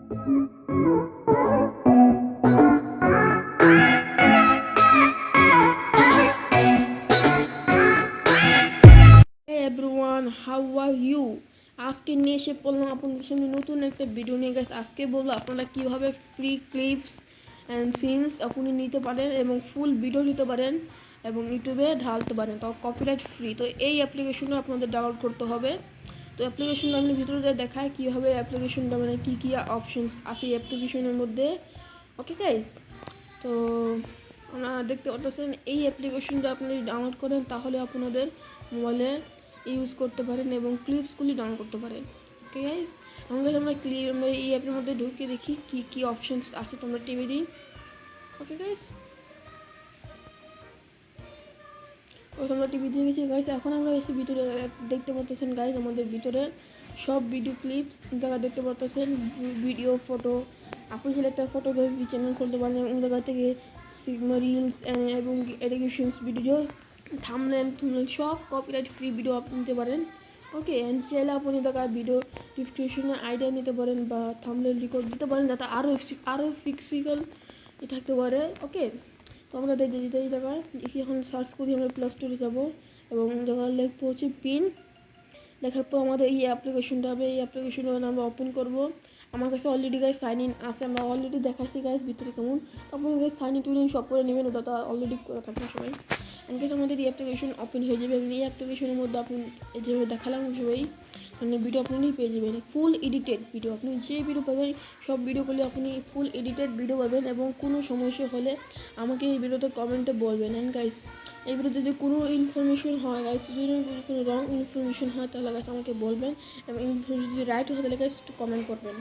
Everyone, how are you? আজকে নিয়ে এসে পড়লাম আপনাদের সামনে নতুন একটা ভিডিও নিয়ে। গেছে আজকে বলবো আপনারা কীভাবে ফ্রি ক্লিপস অ্যান্ড সিনস আপনি নিতে পারেন এবং ফুল ভিডিও নিতে পারেন এবং ইউটিউবে ঢালতে পারেন, তাও কপিরাইট ফ্রি। তো এই অ্যাপ্লিকেশনটা আপনাদের ডাউনলোড করতে হবে। তো অ্যাপ্লিকেশনটা আমি ভিতরে দেখায় কীভাবে অ্যাপ্লিকেশনটা মানে কী কী অপশনস আছে এই অ্যাপ্লিকেশনের মধ্যে। ওকে গাইস, তো আপনারা দেখতে পাচ্ছেন এই অ্যাপ্লিকেশনটা আপনি ডাউনলোড করেন তাহলে আপনাদের মোবাইলে ইউজ করতে পারেন এবং ক্লিপসগুলি ডাউনলোড করতে পারেন। ওকে গাইস, আমরা এই অ্যাপের মধ্যে ঢুকে দেখি কি কি অপশনস আছে, তোমরা টিভি দিই। ওকে গাইস, তোমরা টিভি দিয়ে গেছি গাইস। এখন আমরা এসে ভিতরে দেখতে পাচ্ছেন গাইস, আমাদের ভিতরে সব ভিডিও ক্লিপস জায়গা দেখতে পাচ্ছেন, ভিডিও ফটো। আপনি চাইলে একটা ফটোগ্রাফি চ্যানেল খুলতে পারেন এবং জায়গা থেকে রিলস এবং এডুকেশনস ভিডিও, থাম্বনেল সব কপিরাইট ফ্রি ভিডিও আপনি নিতে পারেন। ওকে, অ্যান্ড চাইলে আপনি জায়গায় ভিডিও ডিসক্রিপশনের আইডিয়া নিতে পারেন বা থাম্বনেল রেকর্ড দিতে পারেন যাতে আরও ফিক্সিক্যাল থাকতে পারে। ওকে, তো আমরা এই জায়গায় দেখি, এখন সার্চ করি, আমরা প্লে স্টোরে যাবো এবং জায়গায় লিখবো হচ্ছে পিন। লেখার পর আমাদের এই অ্যাপ্লিকেশনটা হবে, এই অ্যাপ্লিকেশনটা আমরা ওপেন করবো। আমার কাছে অলরেডি গাইস সাইন ইন আছে, আমরা অলরেডি দেখাচ্ছি গাইস ভিতরে কেমন। আপনি গাইস সাইন ইন টুইন সব করে নেবেন, ওটা অলরেডি করে থাকবেন সবাই। এনকেস আমাদের এই অ্যাপ্লিকেশন ওপেন হয়ে যাবে এবং এই অ্যাপ্লিকেশনের মধ্যে আপনি যেভাবে দেখালাম সবাই মানে ভিডিও আপনি পেয়ে যাবেন, ফুল এডিটেড ভিডিও। আপনি যে ভিডিও পাবেন সব ভিডিওগুলি আপনি ফুল এডিটেড ভিডিও পাবেন এবং কোনো সমস্যা হলে আমাকে এই ভিডিওতে কমেন্টে বলবেন। অ্যান্ড গাইস, এই ভিডিওতে যদি কোনো ইনফরমেশন হয় গাইস, যদি কোনো রং ইনফরমেশন হয় তাহলে গাইস আমাকে বলবেন এবং ইনফরমেশন যদি রাইট হয় তাহলে গাইস একটু কমেন্ট করবেন।